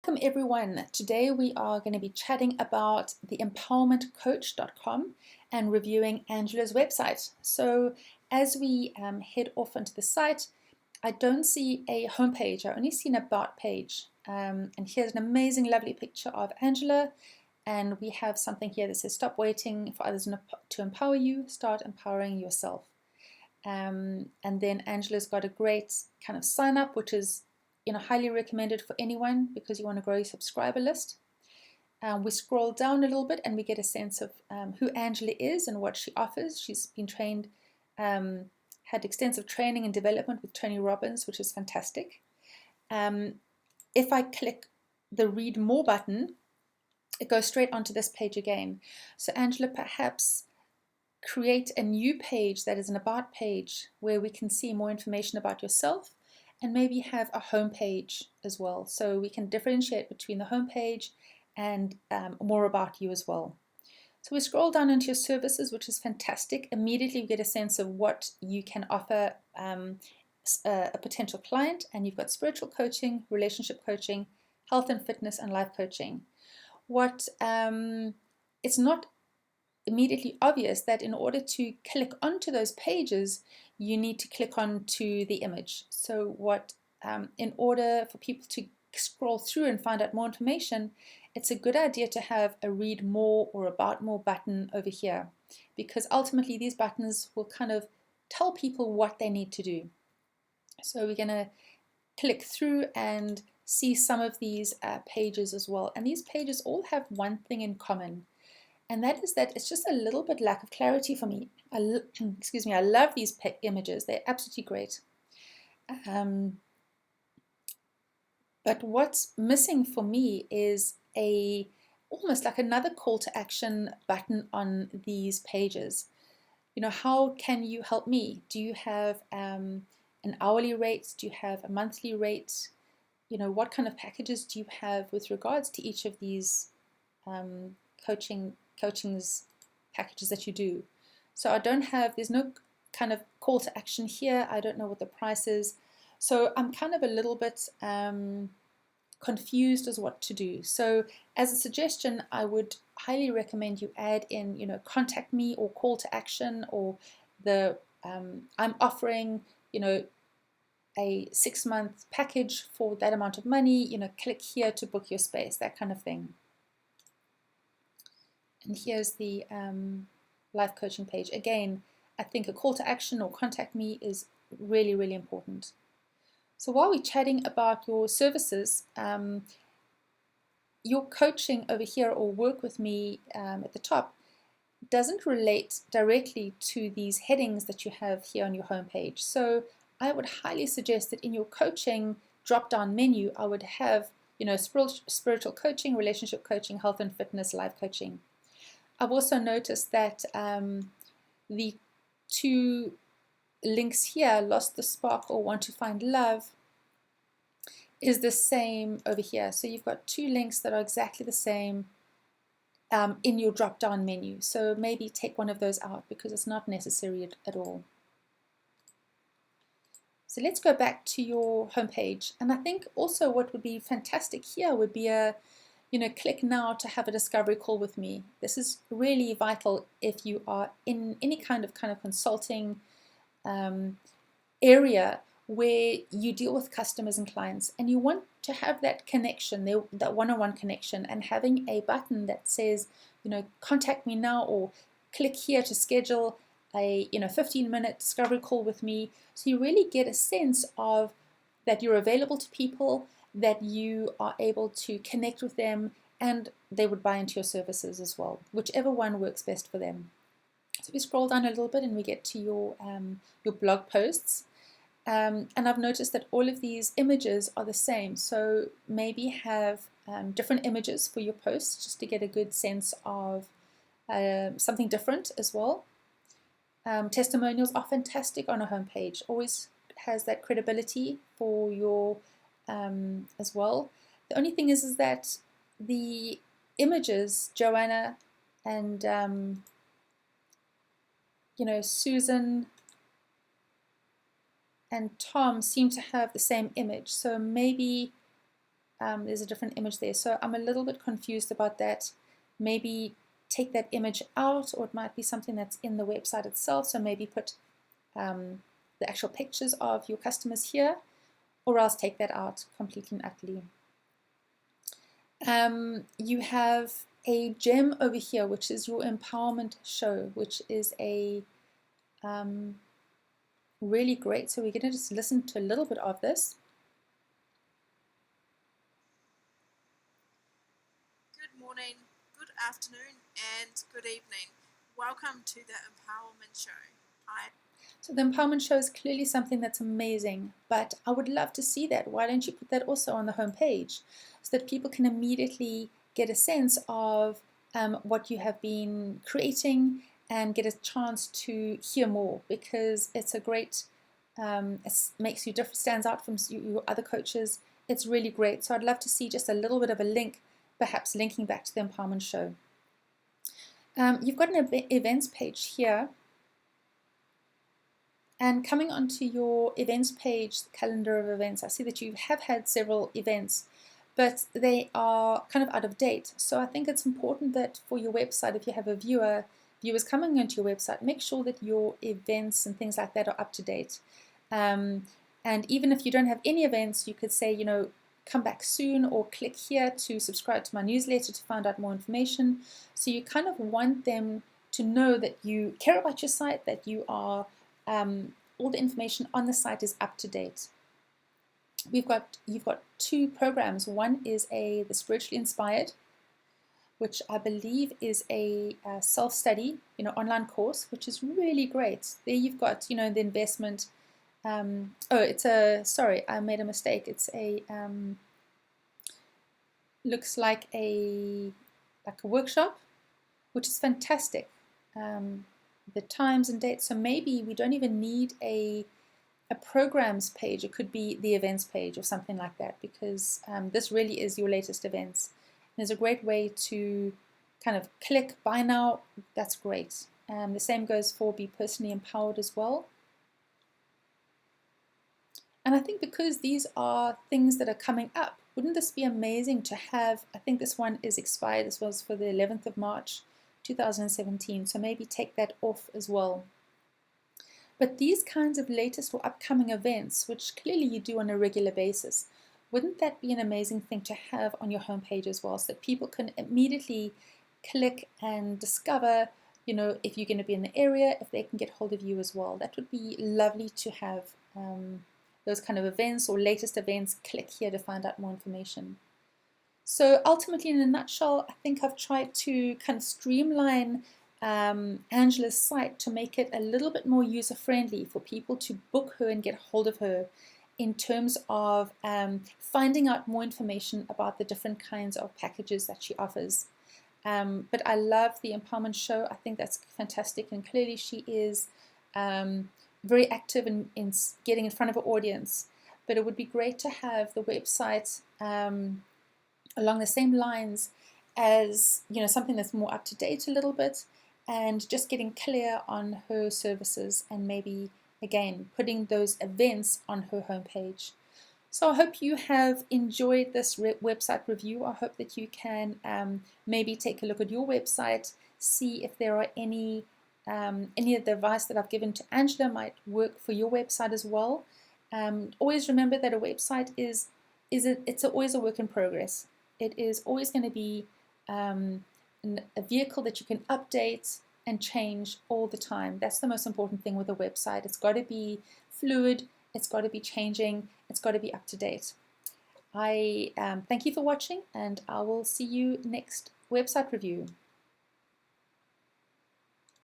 Welcome everyone. Today we are going to be chatting about the empowermentcoach.com and reviewing Angela's website. So as we head off onto the site, I don't see a homepage, I only see an about page. And here's an amazing, lovely picture of Angela. And we have something here that says, stop waiting for others to empower you, start empowering yourself. And then Angela's got a great kind of sign up, which is highly recommended for anyone because you want to grow your subscriber list. We scroll down a little bit and we get a sense of who Angela is and what she offers. She's been trained, had extensive training and development with Tony Robbins, which is fantastic. If I click the read more button, it goes straight onto this page again. So Angela perhaps create a new page that is an about page where we can see more information about yourself and maybe have a home page as well. So we can differentiate between the home page and more about you as well. So we scroll down into your services, which is fantastic. Immediately we get a sense of what you can offer a potential client, and you've got spiritual coaching, relationship coaching, health and fitness, and life coaching. What it's not immediately obvious that in order to click onto those pages, you need to click onto the image. So in order for people to scroll through and find out more information, it's a good idea to have a read more or about more button over here, because ultimately these buttons will kind of tell people what they need to do. So we're going to click through and see some of these pages as well. And these pages all have one thing in common. And that is that it's just a little bit lack of clarity for me. Excuse me, I love these images. They're absolutely great. But what's missing for me is almost like another call to action button on these pages. How can you help me? Do you have an hourly rate? Do you have a monthly rate? What kind of packages do you have with regards to each of these coaching's packages that you do? So there's no kind of call to action here. I don't know what the price is. So I'm kind of a little bit confused as what to do. So as a suggestion, I would highly recommend you add in, contact me or call to action, or I'm offering, a 6-month package for that amount of money, click here to book your space, that kind of thing. And here's the life coaching page. Again, I think a call to action or contact me is really, really important. So while we're chatting about your services, your coaching over here or work with me at the top doesn't relate directly to these headings that you have here on your homepage. So I would highly suggest that in your coaching drop-down menu, I would have, spiritual coaching, relationship coaching, health and fitness, life coaching. I've also noticed that the two links here, lost the spark or want to find love, is the same over here. So you've got two links that are exactly the same in your drop-down menu. So maybe take one of those out because it's not necessary at all. So let's go back to your homepage. And I think also what would be fantastic here would be click now to have a discovery call with me. This is really vital if you are in any kind of consulting area where you deal with customers and clients, and you want to have that connection, that one-on-one connection, and having a button that says, contact me now, or click here to schedule a 15-minute discovery call with me. So you really get a sense of that you're available to people, that you are able to connect with them, and they would buy into your services as well, whichever one works best for them. So we scroll down a little bit and we get to your blog posts. And I've noticed that all of these images are the same. So maybe have different images for your posts just to get a good sense of something different as well. Testimonials are fantastic on a homepage. Always has that credibility for your as well. The only thing is that the images, Joanna and Susan and Tom seem to have the same image. So maybe there's a different image there. So I'm a little bit confused about that. Maybe take that image out, or it might be something that's in the website itself. So maybe put the actual pictures of your customers here, or else take that out completely and utterly. You have a gem over here, which is your empowerment show, which is a really great. So we're going to just listen to a little bit of this. Good morning, good afternoon, and good evening. Welcome to the Empowerment Show. So the empowerment show is clearly something that's amazing, but I would love to see that. Why don't you put that also on the home page so that people can immediately get a sense of what you have been creating and get a chance to hear more, because it's a great, it makes you different, stands out from your other coaches. It's really great. So I'd love to see just a little bit of a link, perhaps linking back to the empowerment show. You've got an events page here. And coming onto your events page, calendar of events, I see that you have had several events, but they are kind of out of date. So I think it's important that for your website, if you have viewers coming onto your website, make sure that your events and things like that are up to date. And even if you don't have any events, you could say, you know, come back soon, or click here to subscribe to my newsletter to find out more information. So you kind of want them to know that you care about your site, that you are all the information on the site is up to date. You've got 2 programs. One is the Spiritually Inspired, which I believe is a self-study, online course, which is really great. There you've got, the investment. Sorry, I made a mistake. It's looks like a workshop, which is fantastic. The times and dates, so maybe we don't even need a programs page. It could be the events page or something like that, because this really is your latest events. And there's a great way to kind of click buy now. That's great. The same goes for Be Personally Empowered as well. And I think because these are things that are coming up, wouldn't this be amazing to have? I think this one is expired. This was for the 11th of March 2017, so maybe take that off as well. But these kinds of latest or upcoming events, which clearly you do on a regular basis, wouldn't that be an amazing thing to have on your homepage as well, so that people can immediately click and discover, if you're going to be in the area, if they can get hold of you as well. That would be lovely to have those kind of events or latest events. Click here to find out more information. So ultimately, in a nutshell, I think I've tried to kind of streamline Angela's site to make it a little bit more user-friendly for people to book her and get hold of her, in terms of finding out more information about the different kinds of packages that she offers. But I love the Empowerment Show. I think that's fantastic, and clearly she is very active in getting in front of an audience. But it would be great to have the website along the same lines as, something that's more up to date a little bit, and just getting clear on her services, and maybe again putting those events on her homepage. So I hope you have enjoyed this website review. I hope that you can maybe take a look at your website, see if there are any of the advice that I've given to Angela might work for your website as well. Always remember that a website is always a work in progress. It is always going to be a vehicle that you can update and change all the time. That's the most important thing with a website. It's got to be fluid, it's got to be changing, it's got to be up to date. I thank you for watching, and I will see you next website review.